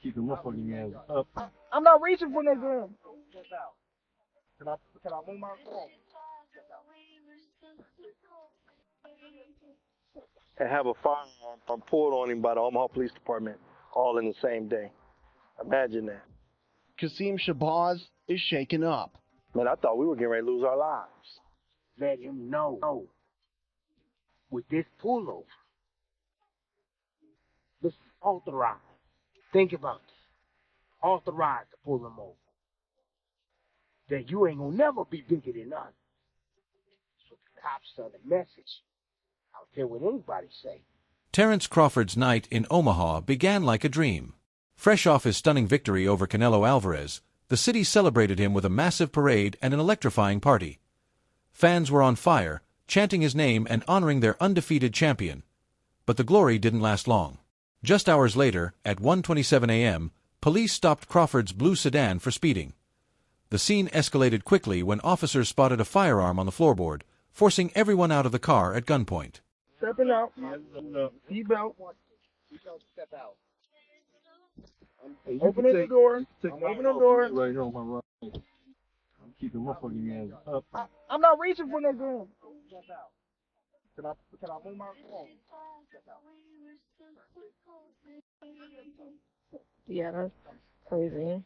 Keep the motherfucking ass up. I'm not reaching for no gun. Can I move my phone? And have a firearm pulled on him by the Omaha Police Department all in the same day. Imagine that. Casim Shabbaz is shaken up. Man, I thought we were getting ready to lose our lives. Let him know. With this pullover, this is authorized. Think about this. Authorized to pull him over. That you ain't gonna never be bigger than us. So the cops send a message. I don't care what anybody say. Terence Crawford's night in Omaha began like a dream. Fresh off his stunning victory over Canelo Alvarez, the city celebrated him with a massive parade and an electrifying party. Fans were on fire, chanting his name and honoring their undefeated champion. But the glory didn't last long. Just hours later, at 1:27 a.m., police stopped Crawford's blue sedan for speeding. The scene escalated quickly when officers spotted a firearm on the floorboard, forcing everyone out of the car at gunpoint. Stepping out. Seatbelt. Step out. Opening the door. Open the door. Right here on my right. I'm keeping motherfucking ass up. I'm not reaching for no gun. Can I move my phone? Yeah, that's crazy.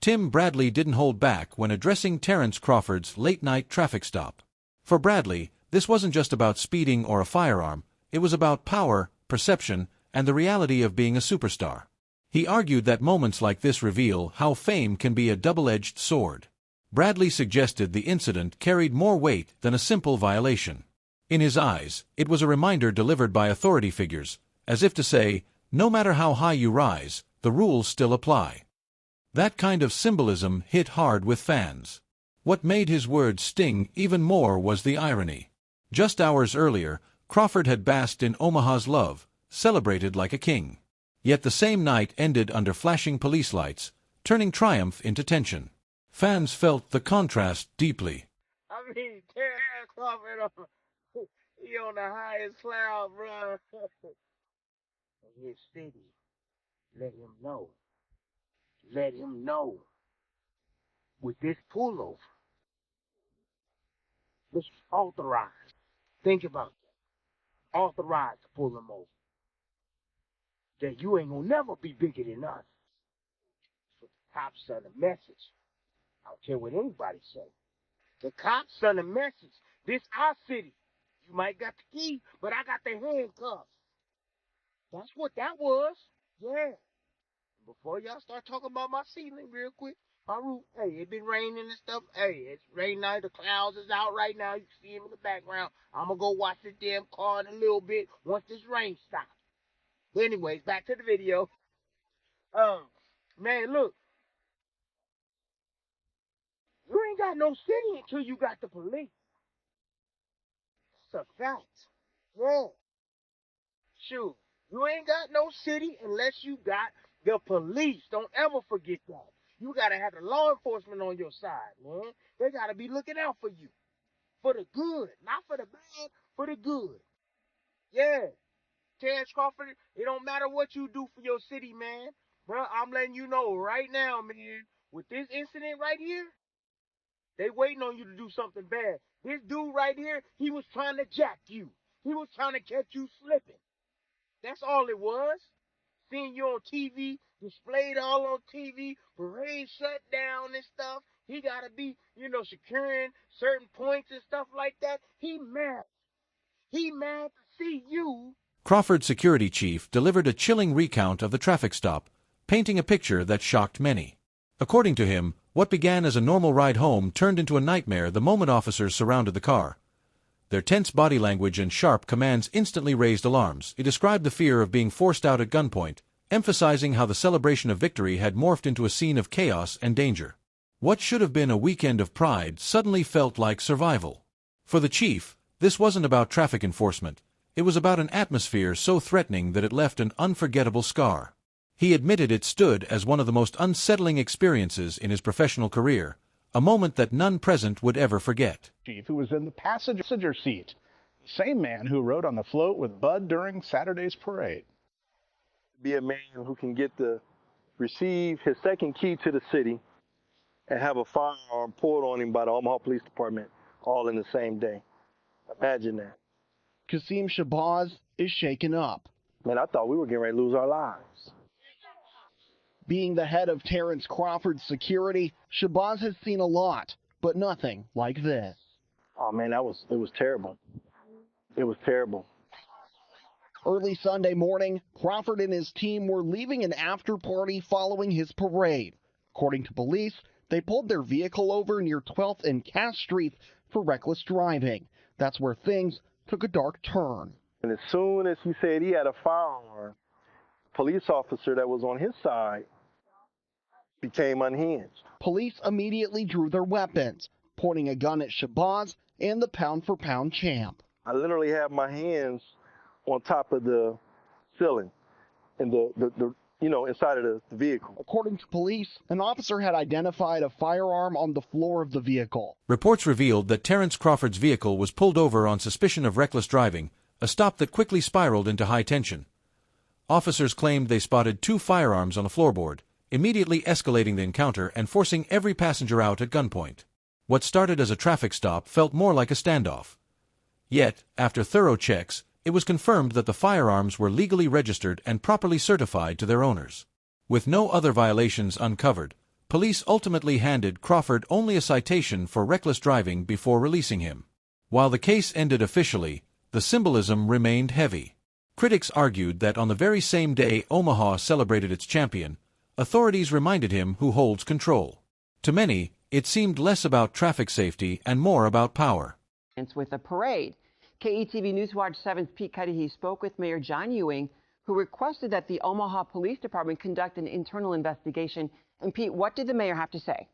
Tim Bradley didn't hold back when addressing Terence Crawford's late-night traffic stop. For Bradley, this wasn't just about speeding or a firearm, it was about power, perception, and the reality of being a superstar. He argued that moments like this reveal how fame can be a double-edged sword. Bradley suggested the incident carried more weight than a simple violation. In his eyes, it was a reminder delivered by authority figures, as if to say, no matter how high you rise, the rules still apply. That kind of symbolism hit hard with fans. What made his words sting even more was the irony. Just hours earlier, Crawford had basked in Omaha's love, celebrated like a king. Yet the same night ended under flashing police lights, turning triumph into tension. Fans felt the contrast deeply. I mean, Terence Crawford, he on the highest cloud, bro. His city, let him know. Let him know. With this pullover, this is authorized. Think about that. Authorized to pull him over. That you ain't gonna never be bigger than us. So the cops send a message. I don't care what anybody say. The cops send a message. This our city. You might got the key, but I got the handcuffs. That's what that was. Yeah. Before y'all start talking about my ceiling real quick, my roof, hey, it been raining and stuff. Hey, it's raining out. The clouds is out right now. You can see him in the background. I'm going to go watch this damn car in a little bit once this rain stops. But anyways, back to the video. Man, look. You ain't got no city until you got the police. It's a fact. Yeah. Shoot. You ain't got no city unless you got the police. Don't ever forget that. You got to have the law enforcement on your side, man. They got to be looking out for you. For the good. Not for the bad, for the good. Yeah. Terence Crawford, it don't matter what you do for your city, man. Bro, I'm letting you know right now, man. With this incident right here, they waiting on you to do something bad. This dude right here, he was trying to jack you. He was trying to catch you slipping. That's all it was. Seeing you on TV, displayed all on TV, parade shut down and stuff. He got to be, securing certain points and stuff like that. He mad. He mad to see you. Crawford's security chief delivered a chilling recount of the traffic stop, painting a picture that shocked many. According to him, what began as a normal ride home turned into a nightmare the moment officers surrounded the car. Their tense body language and sharp commands instantly raised alarms. He described the fear of being forced out at gunpoint, emphasizing how the celebration of victory had morphed into a scene of chaos and danger. What should have been a weekend of pride suddenly felt like survival. For the chief, this wasn't about traffic enforcement. It was about an atmosphere so threatening that it left an unforgettable scar. He admitted it stood as one of the most unsettling experiences in his professional career, a moment that none present would ever forget. Chief, who was in the passenger seat, same man who rode on the float with Bud during Saturday's parade. Be a man who can get to receive his second key to the city and have a firearm pulled on him by the Omaha Police Department all in the same day. Imagine that. Casim Shabbaz is shaken up. Man, I thought we were getting ready to lose our lives. Being the head of Terence Crawford's security, Shabbaz has seen a lot, but nothing like this. Oh man, it was terrible. It was terrible. Early Sunday morning, Crawford and his team were leaving an after-party following his parade. According to police, they pulled their vehicle over near 12th and Cass Street for reckless driving. That's where things took a dark turn. And as soon as he said he had a firearm, police officer that was on his side became unhinged. Police immediately drew their weapons, pointing a gun at Shabbaz and the pound-for-pound champ. I literally have my hands on top of the ceiling and the inside of the vehicle. According to police, an officer had identified a firearm on the floor of the vehicle. Reports revealed that Terence Crawford's vehicle was pulled over on suspicion of reckless driving, a stop that quickly spiraled into high tension. Officers claimed they spotted 2 firearms on a floorboard, immediately escalating the encounter and forcing every passenger out at gunpoint. What started as a traffic stop felt more like a standoff. Yet, after thorough checks, it was confirmed that the firearms were legally registered and properly certified to their owners. With no other violations uncovered, police ultimately handed Crawford only a citation for reckless driving before releasing him. While the case ended officially, the symbolism remained heavy. Critics argued that on the very same day Omaha celebrated its champion, authorities reminded him who holds control. To many, it seemed less about traffic safety and more about power. With a parade. KETV Newswatch 7's Pete Cudahy spoke with Mayor John Ewing, who requested that the Omaha Police Department conduct an internal investigation. And Pete, what did the mayor have to say?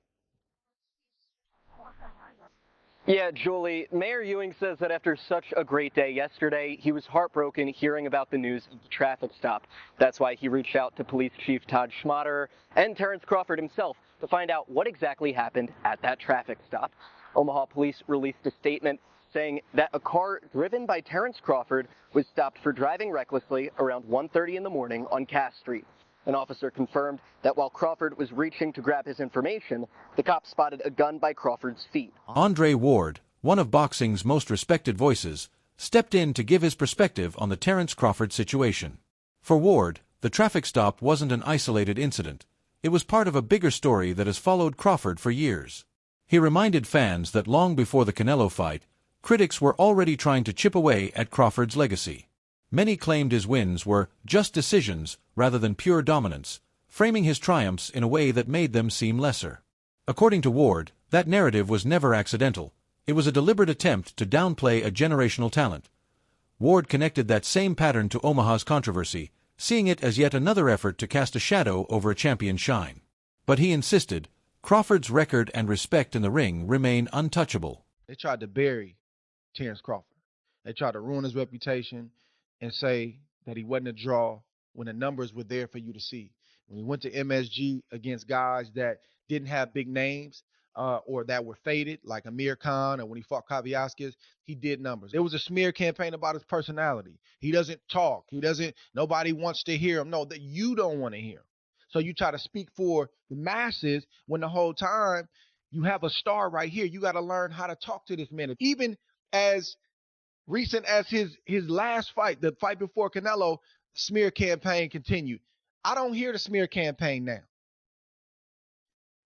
Yeah, Julie, Mayor Ewing says that after such a great day yesterday, he was heartbroken hearing about the news of the traffic stop. That's why he reached out to Police Chief Todd Schmatter and Terence Crawford himself to find out what exactly happened at that traffic stop. Omaha Police released a statement saying that a car driven by Terence Crawford was stopped for driving recklessly around 1:30 in the morning on Cass Street. An officer confirmed that while Crawford was reaching to grab his information, the cop spotted a gun by Crawford's feet. Andre Ward, one of boxing's most respected voices, stepped in to give his perspective on the Terence Crawford situation. For Ward, the traffic stop wasn't an isolated incident. It was part of a bigger story that has followed Crawford for years. He reminded fans that long before the Canelo fight, critics were already trying to chip away at Crawford's legacy. Many claimed his wins were just decisions rather than pure dominance, framing his triumphs in a way that made them seem lesser. According to Ward, that narrative was never accidental. It was a deliberate attempt to downplay a generational talent. Ward connected that same pattern to Omaha's controversy, seeing it as yet another effort to cast a shadow over a champion's shine. But he insisted, Crawford's record and respect in the ring remain untouchable. They tried to bury Terence Crawford. They tried to ruin his reputation and say that he wasn't a draw when the numbers were there for you to see. When he went to MSG against guys that didn't have big names or that were faded, like Amir Khan, or when he fought Kaviaskis, he did numbers. There was a smear campaign about his personality. He doesn't talk. Nobody wants to hear him. No, that you don't want to hear him. So you try to speak for the masses when the whole time you have a star right here. You got to learn how to talk to this man. Even as recent as his last fight, the fight before Canelo, smear campaign continued. I don't hear the smear campaign now.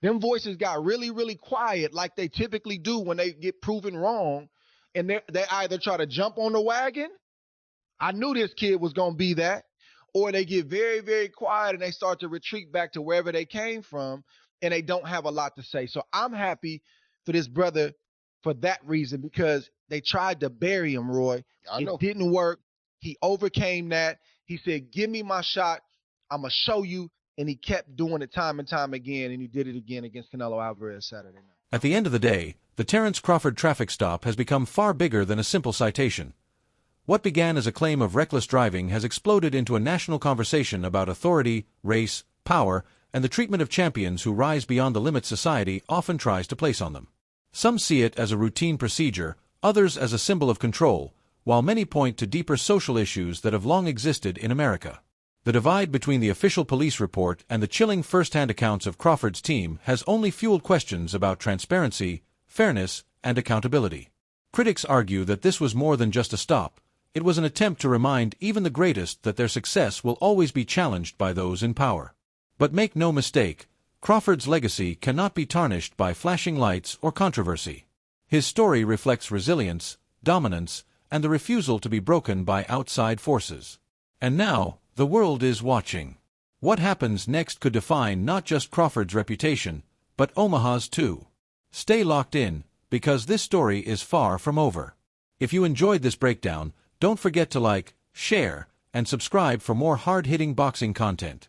Them voices got really, really quiet like they typically do when they get proven wrong, and they either try to jump on the wagon, I knew this kid was going to be that, or they get very, very quiet and they start to retreat back to wherever they came from, and they don't have a lot to say. So I'm happy for this brother for that reason, because they tried to bury him, Roy. It didn't work. He overcame that. He said, give me my shot. I'm going to show you. And he kept doing it time and time again, and he did it again against Canelo Alvarez Saturday night. At the end of the day, the Terence Crawford traffic stop has become far bigger than a simple citation. What began as a claim of reckless driving has exploded into a national conversation about authority, race, power, and the treatment of champions who rise beyond the limits society often tries to place on them. Some see it as a routine procedure, others as a symbol of control, while many point to deeper social issues that have long existed in America. The divide between the official police report and the chilling first-hand accounts of Crawford's team has only fueled questions about transparency, fairness, and accountability. Critics argue that this was more than just a stop. It was an attempt to remind even the greatest that their success will always be challenged by those in power. But make no mistake, Crawford's legacy cannot be tarnished by flashing lights or controversy. His story reflects resilience, dominance, and the refusal to be broken by outside forces. And now, the world is watching. What happens next could define not just Crawford's reputation, but Omaha's too. Stay locked in, because this story is far from over. If you enjoyed this breakdown, don't forget to like, share, and subscribe for more hard-hitting boxing content.